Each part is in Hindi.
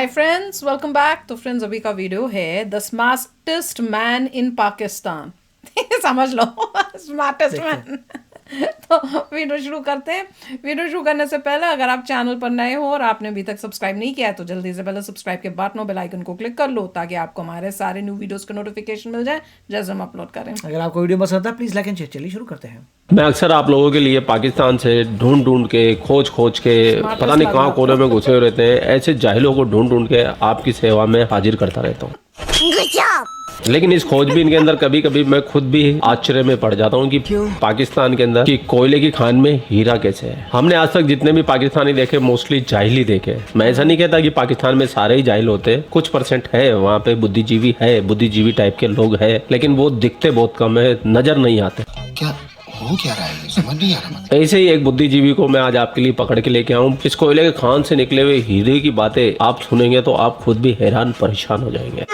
Hi friends, welcome back. तो फ्रेंड्स, अभी का वीडियो है the smartest man in Pakistan. समझ लो, स्मार्टेस्ट मैन। तो वीडियो शुरू करते हैं। वीडियो शुरू करने से पहले अगर आप चैनल पर नए हो और आपने अभी तक सब्सक्राइब नहीं किया है तो जल्दी से पहले सब्सक्राइब के बटन और बेल आइकन को क्लिक कर लो ताकि आपको हमारे सारे न्यू वीडियोस के नोटिफिकेशन मिल जाए जैसे हम अपलोड करें। अगर आपको वीडियो पसंद आता है प्लीज लाइक एंड शेयर। चलिए शुरू करते हैं। मैं अक्सर आप लोगों के लिए पाकिस्तान से ढूंढ ढूंढ के खोज के पता नहीं कहाँ कोने में घुसे हुए रहते हैं, ऐसे जाहिलों को ढूंढ ढूंढ के आपकी सेवा में हाजिर करता रहता हूँ। लेकिन इस खोजबीन के अंदर कभी कभी मैं खुद भी आश्चर्य में पड़ जाता हूँ कि पाकिस्तान के अंदर कि कोयले की खान में हीरा कैसे है। हमने आज तक जितने भी पाकिस्तानी देखे मोस्टली जाहिल ही देखे। मैं ऐसा नहीं कहता कि पाकिस्तान में सारे ही जाहिल होते हैं, कुछ परसेंट है वहाँ पे बुद्धिजीवी है, बुद्धिजीवी टाइप के लोग है, लेकिन वो दिखते बहुत कम है, नजर नहीं आते। क्या हो क्या रहा है, समझ नहीं आ रहा। ऐसे ही एक बुद्धिजीवी को मैं आज आपके लिए पकड़ के लेके आऊँ। इस कोयले के खान से निकले हुए हीरे की बातें आप सुनेंगे तो आप खुद भी हैरान परेशान हो जाएंगे।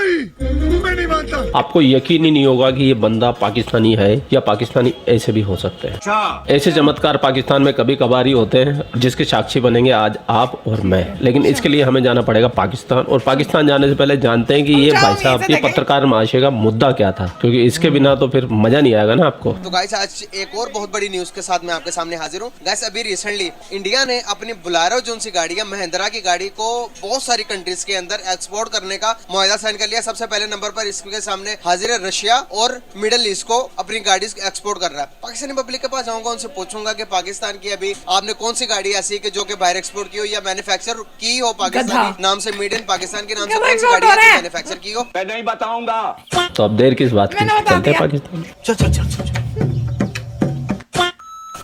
आपको यकीन ही नहीं होगा कि ये बंदा पाकिस्तानी है या पाकिस्तानी ऐसे भी हो सकते हैं। ऐसे चमत्कार पाकिस्तान में कभी कभार ही होते हैं जिसके साक्षी बनेंगे आज आप और मैं। लेकिन इसके लिए हमें जाना पड़ेगा पाकिस्तान, और पाकिस्तान जाने से पहले जानते हैं कि ये भाई साहब ये पत्रकार महाशय का मुद्दा क्या था, क्योंकि इसके बिना तो फिर मजा नहीं आएगा ना आपको। तो गाइस, आज एक और बहुत बड़ी न्यूज के साथ मैं आपके सामने हाजिर हूँ। गाइस, अभी रिसेंटली इंडिया ने अपनी बुलेरो जोन सी गाड़ी है, महिंद्रा की गाड़ी को बहुत सारी कंट्रीज के अंदर एक्सपोर्ट करने का मुआहदा साइन कर लिया। सबसे पहले नंबर पर इसके सामने हाजिर है रशिया और मिडिल ईस्ट को अपनी गाड़ी एक्सपोर्ट कर रहा है। पाकिस्तानी पब्लिक के पास जाऊंगा, उनसे पूछूंगा कि पाकिस्तान की अभी आपने कौन सी गाड़ी ऐसी है कि जो कि बाहर एक्सपोर्ट की हो या मैन्युफैक्चर की हो पाकिस्तानी नाम से, मेड इन पाकिस्तान के नाम से कौन सी गाड़ी है मैन्युफैक्चर की हो। मैं नहीं बताऊंगा। तो अब देर किस बात की, चलते हैं पाकिस्तान। चल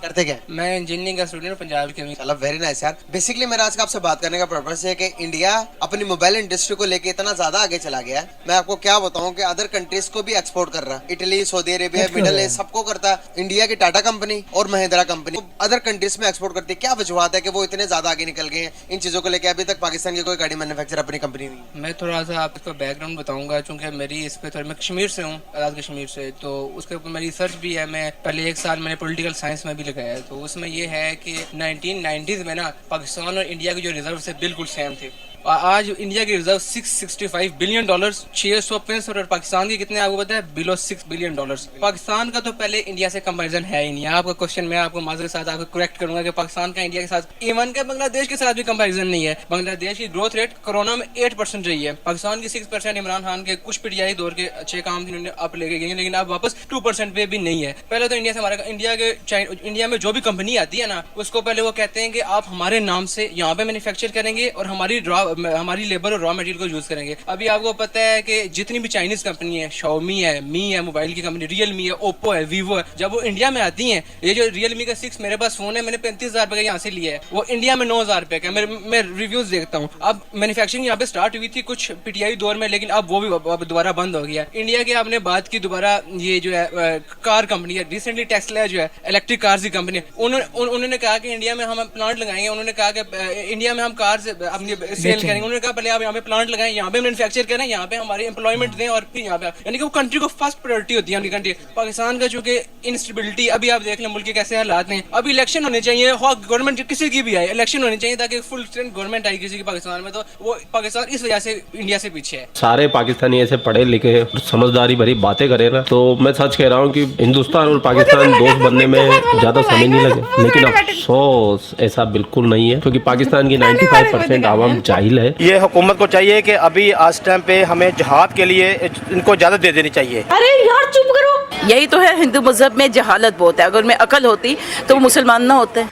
करते क्या? मैं इंजीनियरिंग का स्टूडेंट हूँ पंजाब के। चलो वेरी नाइस यार। बेसिकली मेरा आज का आपसे बात करने का पर्पस है कि इंडिया अपनी मोबाइल इंडस्ट्री को लेके इतना ज्यादा आगे चला गया है। मैं आपको क्या बताऊं कि अदर कंट्रीज को भी एक्सपोर्ट कर रहा है। Italy, Saudi Arabia, middle east सबको करता है। इंडिया की टाटा कंपनी और महिंद्रा कंपनी अदर कंट्रीज में एक्सपोर्ट करती है। क्या वजूहत है कि वो इतने ज्यादा आगे निकल गए हैं इन चीजों को लेकर? अभी तक पाकिस्तान की कोई गाड़ी मैन्युफैक्चर अपनी कंपनी नहीं। मैं थोड़ा सा आपको बैकग्राउंड बताऊंगा, चूंकि मेरी इस पे थोड़ी, मैं कश्मीर से हूँ, आजाद कश्मीर से, तो उसके ऊपर मेरी रिसर्च भी है। मैं पहले 1 साल मैंने पॉलिटिकल साइंस में भी लगाया है, तो उसमें ये है कि 1990s में ना पाकिस्तान और इंडिया के जो रिजर्व से बिल्कुल सेम थे। आज इंडिया के रिजर्व $665 बिलियन, 665, और पाकिस्तान के कितने आपको पता है? Below $6 billion. पाकिस्तान का तो पहले इंडिया से कंपैरिजन है ही नहीं। आपका क्वेश्चन मैं आपको माजरे के साथ आपको करेक्ट करूंगा कि पाकिस्तान का इंडिया के साथ, इवन के बांग्लादेश के साथ भी कंपैरिजन नहीं है। बांग्लादेश की ग्रोथ रेट कोरोना में 8% रही है, पाकिस्तान की 6%। इमरान खान के कुछ पीटीआई दौर के अच्छे काम इन्होंने आप लेके गए, लेकिन अब वापस 2% पे भी नहीं है। पहले तो इंडिया से हमारा इंडिया में जो भी कंपनी आती है ना, उसको पहले वो कहते हैं कि आप हमारे नाम से यहाँ पे मैन्युफैक्चर करेंगे और हमारी लेबर और रॉ मटेरियल को यूज करेंगे। अभी आपको पता है कि जितनी भी चाइनीज कंपनी है, शाओमी है, मी है मोबाइल की कंपनी, रियलमी है, ओप्पो है, वीवो है, जब वो इंडिया में आती हैं, ये जो रियलमी का 6 मेरे पास फोन है, मैंने 35,000 रुपए का यहाँ से लिया है, वो इंडिया में 9,000 रुपए का। मैं रिव्यूज देखता हूँ। अब मैन्युफैक्चरिंग यहाँ पे स्टार्ट हुई थी कुछ पीटीआई दौर में, लेकिन अब वो भी दोबारा बंद हो गया। इंडिया की आपने बात की दोबारा, ये जो है कार कंपनी है, रिसेंटली टेस्ला जो है इलेक्ट्रिक कार्स की कंपनी, उन्होंने कहा कि इंडिया में हम प्लांट लगाएंगे। उन्होंने कहा कि इंडिया में हम कार अपनी सेल करेंगे। उन्होंने कहा पहले आप यहाँ पे प्लांट लगाएं, यहाँ पे मैन्युफैक्चर करें, यहाँ पे हमारी एम्प्लॉयमेंट दें, और फिर यहाँ पे, यानी कि वो कंट्री को फर्स्ट प्रायोरिटी होती है उनकी कंट्री। पाकिस्तान का चूंकि इंस्टेबिलिटी, अभी आप देख लें मुल्क के कैसे हालात हैं। अभी इलेक्शन होने चाहिए, गवर्नमेंट किसी की भी आए, इलेक्शन होनी चाहिए ताकि फुल स्ट्रेंथ गवर्नमेंट आई किसी की पाकिस्तान में, तो वो पाकिस्तान इस वजह से इंडिया से पीछे है। सारे पाकिस्तानी ऐसे पढ़े लिखे समझदारी भरी बातें करें ना, तो मैं सच कह रहा हूँ कि हिंदुस्तान और पाकिस्तान दोस्त बनने में ज्यादा समय नहीं लगे। लेकिन अफसोस ऐसा बिल्कुल नहीं है, क्योंकि पाकिस्तान की 95% आवाम जाहिल है। ये हुकूमत को चाहिए कि अभी आज टाइम पे हमें जहाद के लिए इनको इजाजत दे देनी चाहिए। अरे यार चुप करो। यही तो है, हिंदू मजहब में जहालत बहुत है। अगर उनमें अकल होती तो वो मुसलमान ना होते।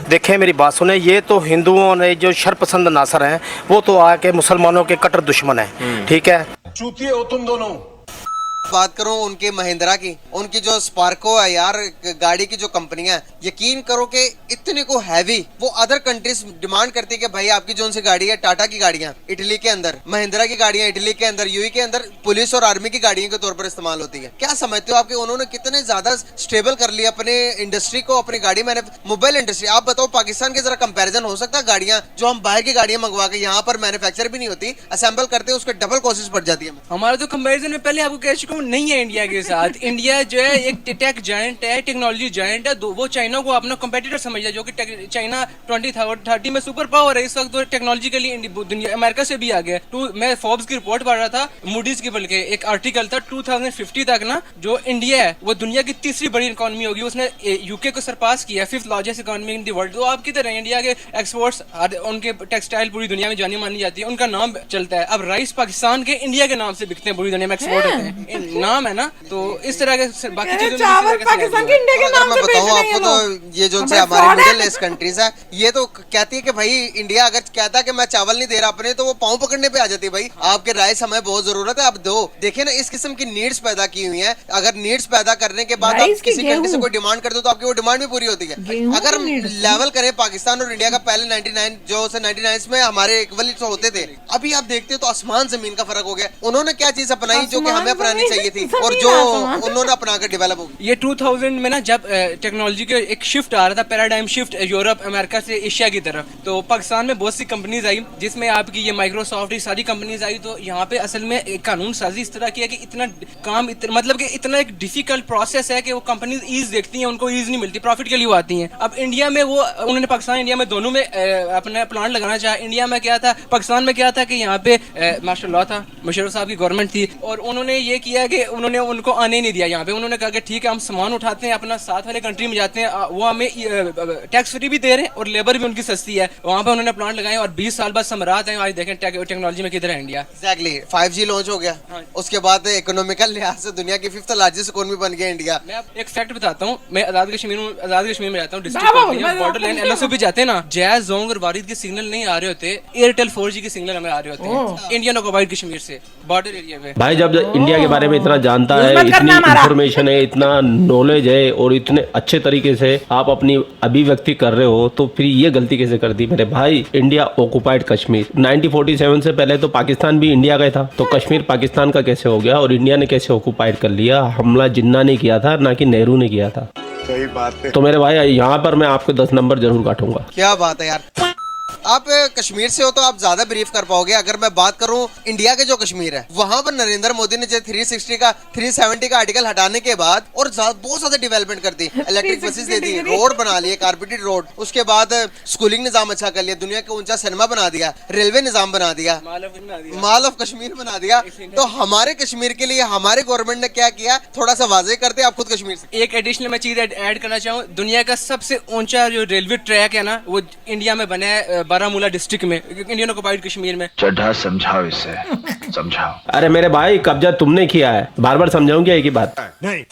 देखें मेरी बात सुने, ये तो हिंदुओं ने जो शरपसंद नासर हैं, वो तो आके मुसलमानों के कट्टर दुश्मन है। ठीक है, चूतिए हो तुम दोनों। बात करूं उनके महिंद्रा की, उनकी जो स्पार्को है यार, गाड़ी की जो कंपनियां, यकीन करो कि इतने को हैवी वो अदर कंट्रीज डिमांड करती है कि भाई आपकी जो सी गाड़ी है, टाटा की गाड़ियां इटली के अंदर, महिंद्रा की गाड़ियां इटली के अंदर, यूएई के अंदर पुलिस और आर्मी की गाड़ियों के तौर पर इस्तेमाल होती है। क्या समझते हो आपके उन्होंने कितने ज्यादा स्टेबल कर लिया अपने इंडस्ट्री को, अपनी गाड़ी मैंने मोबाइल इंडस्ट्री। आप बताओ पाकिस्तान के जरा कंपेरिजन हो सकता है? गाड़ियां जो हम बाहर की गाड़ियां मंगवा के यहाँ पर मैन्युफैक्चर भी नहीं होती, असेंबल करते हैं, उसके डबल कॉस्ट पड़ जाती है। हमारा तो कंपेरिजन में पहले आपको कह चुका हूँ नहीं है इंडिया के साथ। इंडिया जो है एक टेक जायंट है, टेक्नोलॉजी जायंट है। वो चाइना को अपना कंपेटिटर समझता है, जो कि चाइना 2030 में सुपर पावर है इस वक्त, तो टेक्नोलॉजिकली दुनिया अमेरिका से भी आ गया। मैं फोर्ब्स की रिपोर्ट पढ़ रहा था, मूडीज की, बल्कि एक आर्टिकल था 2050 तक ना जो इंडिया है वो दुनिया की तीसरी बड़ी इकोनॉमी होगी। उसने यूके को सरपास किया, 5th largest economy in the world. तो आप किधर है, इंडिया के एक्सपोर्ट्स, उनके टेक्सटाइल पूरी दुनिया में जानी मानी जाती है, उनका नाम चलता है। अब राइस पाकिस्तान के इंडिया के नाम से बिकते हैं, पूरी दुनिया में एक्सपोर्ट होते हैं, नाम है ना। तो इस तरह के बाकी चीजों चावल पाकिस्तान के इंडिया के अगर नाम मैं से बेच बताऊं रहे हैं आपको लोग। तो ये जो से हमारी मिडिल ईस्ट कंट्रीज है, ये तो कहती है कि भाई इंडिया अगर कहता है कि मैं चावल नहीं दे रहा अपने, तो वो पाँव पकड़ने पे आ जाती है। भाई आपके राइस हमें बहुत जरूरत है, आप दो। देखिए ना, इस किस्म की नीड्स पैदा की हुई है। अगर नीड्स पैदा करने के बाद आप किसी कंट्री से कोई डिमांड करते हो तो आपकी वो डिमांड भी पूरी होती है। अगर लेवल करें पाकिस्तान और इंडिया का, पहले 99 में हमारे इक्वली होते थे, अभी आप देखते हो तो आसमान जमीन का फर्क हो गया। उन्होंने क्या चीज अपनाई जो कि हमें अपनानी चाहिए थी, और जो उन्होंने अपना कर डेवलप हो गई। ये 2000 में ना जब टेक्नोलॉजी का एक शिफ्ट आ रहा था, पैराडाइम शिफ्ट यूरोप अमेरिका से एशिया की तरफ, तो पाकिस्तान में बहुत सी कंपनीज आई, जिसमें आपकी ये माइक्रोसॉफ्ट, ये सारी कंपनीज आई। तो यहाँ पे असल में एक कानून साजी इस तरह किया कि इतना काम मतलब कि इतना एक डिफिकल्ट प्रोसेस है कि वो कंपनीज ईज देखती हैं, उनको ईज नहीं मिलती, प्रॉफिट के लिए वो आती हैं। अब इंडिया में वो उन्होंने पाकिस्तान इंडिया में दोनों में अपना प्लांट लगाना चाहा। इंडिया में क्या था, पाकिस्तान में क्या था कि यहाँ पे माशाल्लाह था, मुशर्रफ साहब की गवर्नमेंट थी, और उन्होंने ये किया कि उन्होंने उनको आने नहीं दिया यहाँ पे। उन्होंने कहा कि ठीक है, हम सामान उठाते हैं, अपना साथ वाले कंट्री में जाते हैं, वो हमें टैक्स फ्री भी दे रहे हैं और लेबर भी उनकी सस्ती है। वहाँ पे उन्होंने प्लांट लगाए और 20 साल बाद समरात हैं। आज देखें टेक्नोलॉजी में किधर है इंडिया। एग्जैक्टली 5G लॉन्च हो गया, उसके बाद इकोनॉमिकल लिहाज से दुनिया की 5th लार्जेस्ट इकोनॉमी बन गया इंडिया। मैं आप एक फैक्ट बताता हूँ, मैं आजाद कश्मीर में रहता हूँ, डिस्ट्रिक्ट बॉर्डर लाइन एलओसी पे जाते हैं ना, जैज, जोंग और वारिद के सिग्नल नहीं आ रहे होते, एयरटेल 4G के सिग्नल हमें आ रहे होते हैं इंडियन ऑक्युपाइड कश्मीर से, बॉर्डर एरिया पे। भाई जब इंडिया के बारे में इतना जानता है, इतनी इंफॉर्मेशन है, इतना नॉलेज है, और इतने अच्छे तरीके से आप अपनी अभिव्यक्ति कर रहे हो, तो फिर ये गलती कैसे कर दी मेरे भाई? इंडिया ऑक्युपाइड कश्मीर 1947 से पहले तो पाकिस्तान भी इंडिया का था, तो कश्मीर पाकिस्तान का कैसे हो गया और इंडिया ने कैसे ऑक्युपाइड कर लिया? हमला जिन्ना ने किया था, ना कि नेहरू ने किया था। सही बात है। तो मेरे भाई यहाँ पर मैं आपको 10 नंबर जरूर काटूंगा। क्या बात है यार, आप कश्मीर से हो तो आप ज्यादा ब्रीफ कर पाओगे। अगर मैं बात करूं इंडिया के जो कश्मीर है, वहां पर नरेंद्र मोदी ने जो 370 का आर्टिकल हटाने के बाद और बहुत ज्यादा डेवलपमेंट कर दी, इलेक्ट्रिक बसेस दे दी, रोड बना लिए, कारपेटेड रोड, उसके बाद स्कूलिंग निजाम अच्छा कर लिया, दुनिया का ऊंचा सिनेमा बना दिया, रेलवे निजाम बना दिया, माल ऑफ कश्मीर बना दिया। तो हमारे कश्मीर के लिए हमारे गवर्नमेंट ने क्या किया, थोड़ा सा वाजे करते आप खुद कश्मीर से। एक एडिशनल मैं चीज ऐड करना चाहूँ, दुनिया का सबसे ऊंचा जो रेलवे ट्रैक है ना, वो इंडिया में बना है, बारामूला डिस्ट्रिक्ट में, इंडियन ऑक्युपाइड कश्मीर में। चड्ढा समझाओ इसे, समझाओ। अरे मेरे भाई, कब्जा तुमने किया है, बार बार समझाऊं क्या एक ही बात? नहीं।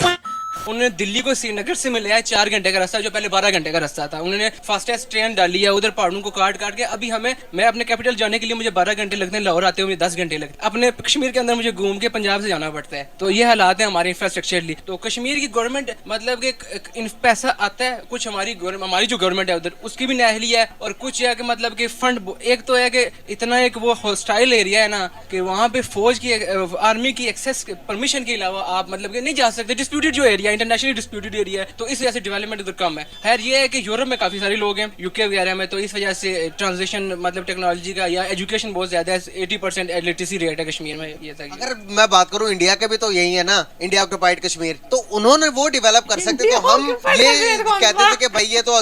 उन्होंने दिल्ली को श्रीनगर से मिलाया 4 घंटे का रास्ता, जो पहले 12 घंटे का रास्ता था। उन्होंने फास्टेस्ट ट्रेन डाली है, उधर पहाड़ों को काट के। अभी मैं अपने कैपिटल जाने के लिए मुझे 12 घंटे लगते हैं, लाहौर आते हुए 10 घंटे लगते हैं। अपने कश्मीर के अंदर मुझे घूम के पंजाब से जाना पड़ता है। तो ये हालात है हमारे इंफ्रास्ट्रक्चरली। तो कश्मीर की गवर्नमेंट मतलब कि पैसा आता है, कुछ हमारी जो गवर्नमेंट है उधर उसकी भी नाअहली है, और कुछ है कि मतलब कि फंड, एक तो है कि इतना एक वो हॉस्टाइल एरिया है ना कि वहाँ पे फौज की, आर्मी की एक्सेस परमिशन के अलावा आप मतलब कि नहीं जा सकते। डिस्प्यूटेड जो एरिया, इंटरनेशनली डिस्प्यूटेड एरिया है, तो इस वजह से डेवलपमेंट उधर कम है। खैर ये है कि यूरोप में काफी सारे लोग हैं, यूके वगैरह में, तो इस वजह से ट्रांजिशन मतलब टेक्नोलॉजी का या एजुकेशन बहुत ज्यादा है। 80% लिटरेसी रेट है कश्मीर में। ये अगर मैं बात करूं इंडिया के भी तो यही है ना, इंडिया ऑक्युपाइड कश्मीर, तो उन्होंने वो डेवलप कर सकते। तो हम ये कहते थे कि भाई ये तो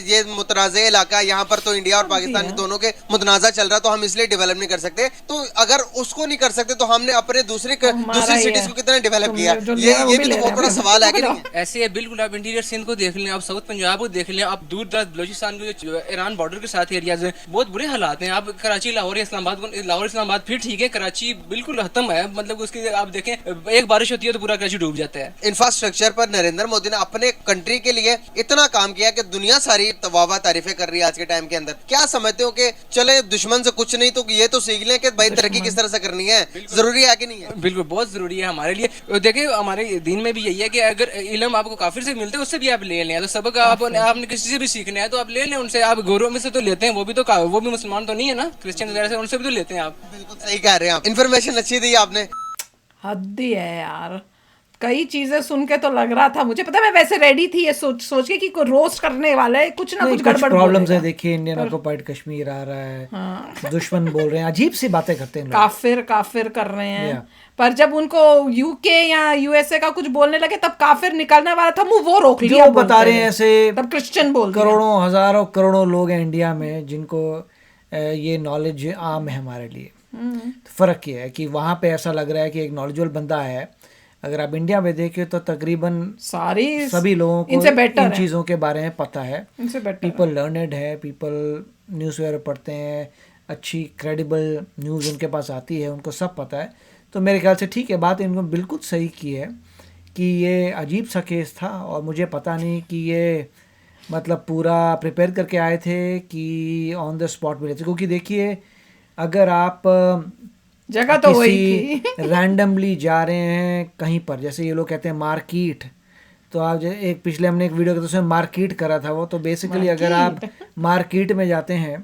ये मुतनाज़ इलाका, यहाँ पर तो इंडिया और पाकिस्तान दोनों के मुतनाज़ा चल रहा, तो हम इसलिए डेवलप नहीं कर सकते। तो अगर उसको नहीं कर सकते तो हमने अपने दूसरी सिटीज को कितना डेवलप किया, ये भी तो बहुत बड़ा सवाल है कि नहीं? ऐसे है बिल्कुल। आप इंटीरियर सिंध को देख लें, आप साउथ पंजाब को देख लें, आप दूर दराज बलोचिस्तान को, जो ईरान बॉर्डर के साथ एरियाज हैं, बहुत बुरे हालात हैं। आप कराची, लाहौर, इस्लामाबाद फिर ठीक है, कराची बिल्कुल खत्म है। मतलब उसकी आप देखें, एक बारिश होती है तो पूरा कराची डूब जाता है। इंफ्रास्ट्रक्चर पर नरेंद्र मोदी ने अपने कंट्री के लिए इतना काम किया कि दुनिया सारी वाह तारीफें कर रही है आज के टाइम के अंदर। क्या समझते हो कि चले दुश्मन से कुछ नहीं तो ये तो सीख लें कि भाई तरक्की किस तरह से करनी है, जरूरी है कि नहीं है? बिल्कुल बहुत जरूरी है हमारे लिए। देखिए हमारे दीन में भी यही है कि अगर इल्म आपको काफिर से मिलते हैं, उससे भी आप ले लें। तो सबक आपने किसी से भी सीखना है तो आप ले लें उनसे। आप गोरों में से तो लेते हैं, वो भी मुसलमान तो नहीं है ना, क्रिश्चियन वगैरह से, उनसे भी तो लेते हैं आप। बिल्कुल सही कह रहे हैं आप, इन्फॉर्मेशन अच्छी दी आपने। हद ही है यार, कई चीजें सुन के तो लग रहा था मुझे, पता है मैं वैसे रेडी थी ये सोच के कि कोई रोस्ट करने वाला है, कुछ ना कुछ गड़बड़ प्रॉब्लम्स है। देखिए इंडियन ऑक्युपाइड कश्मीर आ रहा है, दुश्मन बोल रहे हैं, अजीब सी बातें करते हैं, काफिर कर रहे हैं। पर जब उनको यूके या यूएसए का कुछ बोलने लगे तब काफिर निकलने वाला था, वो रोक लिया। जो बता रहे हैं ऐसे तब क्रिश्चियन बोल करोड़ों हजारों करोड़ों लोग हैं इंडिया में जिनको ये नॉलेज आम है हमारे लिए। तो फर्क ये है कि वहाँ पे ऐसा लग रहा है कि एक नॉलेजेबल बंदा है, अगर आप इंडिया में देखें तो तकरीबन सभी लोगों को इन चीज़ों के बारे में पता है। पीपल लर्नड है, पीपल न्यूज़ वगैरह पढ़ते हैं, अच्छी क्रेडिबल न्यूज़ उनके पास आती है, उनको सब पता है। तो मेरे ख्याल से ठीक है, बात इनको बिल्कुल सही की है कि ये अजीब सा केस था और मुझे पता नहीं कि ये मतलब पूरा प्रिपेयर करके आए थे कि ऑन द स्पॉट मिले थे। क्योंकि देखिए अगर आप जगह तो वही रैंडमली जा रहे हैं कहीं पर, जैसे ये लोग कहते हैं मार्केट, तो आप एक पिछले हमने एक वीडियो उसमें मार्केट करा था वो, तो बेसिकली अगर आप मार्केट में जाते हैं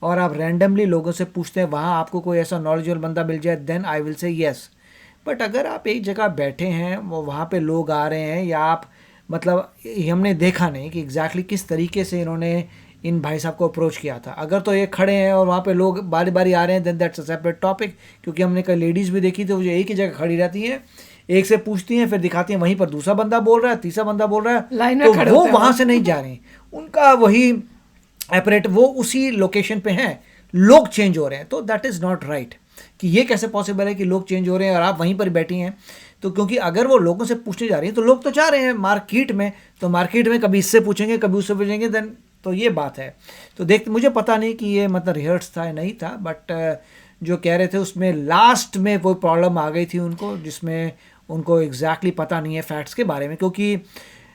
और आप रैंडमली लोगों से पूछते हैं वहाँ आपको कोई ऐसा नॉलेजेबल बंदा मिल जाए, then I will say yes. But अगर आप एक जगह बैठे हैं, वो वहाँ पे लोग आ रहे हैं, या आप मतलब हमने देखा नहीं कि एग्जैक्टली किस तरीके से इन्होंने इन भाई साहब को अप्रोच किया था। अगर तो ये खड़े हैं और वहाँ पे लोग बारी बारी आ रहे हैं, then that's a separate topic. क्योंकि हमने कई लेडीज़ भी देखी तो वो एक ही जगह खड़ी रहती हैं, एक से पूछती हैं, फिर दिखाती हैं, वहीं पर दूसरा बंदा बोल रहा है, तीसरा बंदा बोल रहा है, तो वो वहाँ से नहीं जा रहे हैं, उनका वही ऑपरेट वो उसी लोकेशन पे हैं, लोग चेंज हो रहे हैं। तो दैट इज़ नॉट राइट कि ये कैसे पॉसिबल है कि लोग चेंज हो रहे हैं और आप वहीं पर बैठी हैं। तो क्योंकि अगर वो लोगों से पूछने जा रही हैं तो लोग तो जा रहे हैं मार्केट में, तो मार्केट में कभी इससे पूछेंगे कभी उससे पूछेंगे, देन तो ये बात है। तो देख मुझे पता नहीं कि ये मतलब रिहर्स था या नहीं था, बट जो कह रहे थे उसमें लास्ट में कोई प्रॉब्लम आ गई थी उनको, जिसमें उनको एग्जैक्टली पता नहीं है फैक्ट्स के बारे में। क्योंकि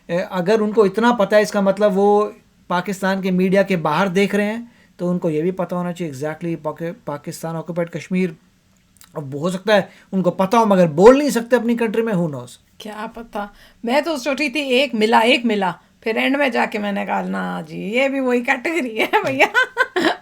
अगर उनको इतना पता है इसका मतलब वो पाकिस्तान के मीडिया के बाहर देख रहे हैं, तो उनको ये भी पता होना चाहिए एग्जैक्टली पाकिस्तान ऑक्युपाइड कश्मीर। अब हो सकता है उनको पता हो मगर बोल नहीं सकते अपनी कंट्री में, हु नोस, क्या पता। मैं तो सोची थी एक मिला, फिर एंड में जाके मैंने कहा ना जी ये भी वही कैटेगरी है भैया।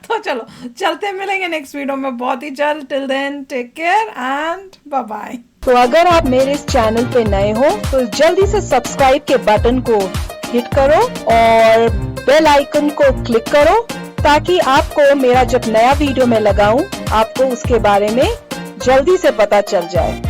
तो चलो चलते, मिलेंगे नेक्स्ट वीडियो में बहुत ही जल्द। Till then take care and bye bye. तो अगर आप मेरे इस चैनल पे नए हो तो जल्दी से सब्सक्राइब के बटन को हिट करो और बेल आइकन को क्लिक करो, ताकि आपको मेरा जब नया वीडियो मैं लगाऊं आपको उसके बारे में जल्दी से पता चल जाए।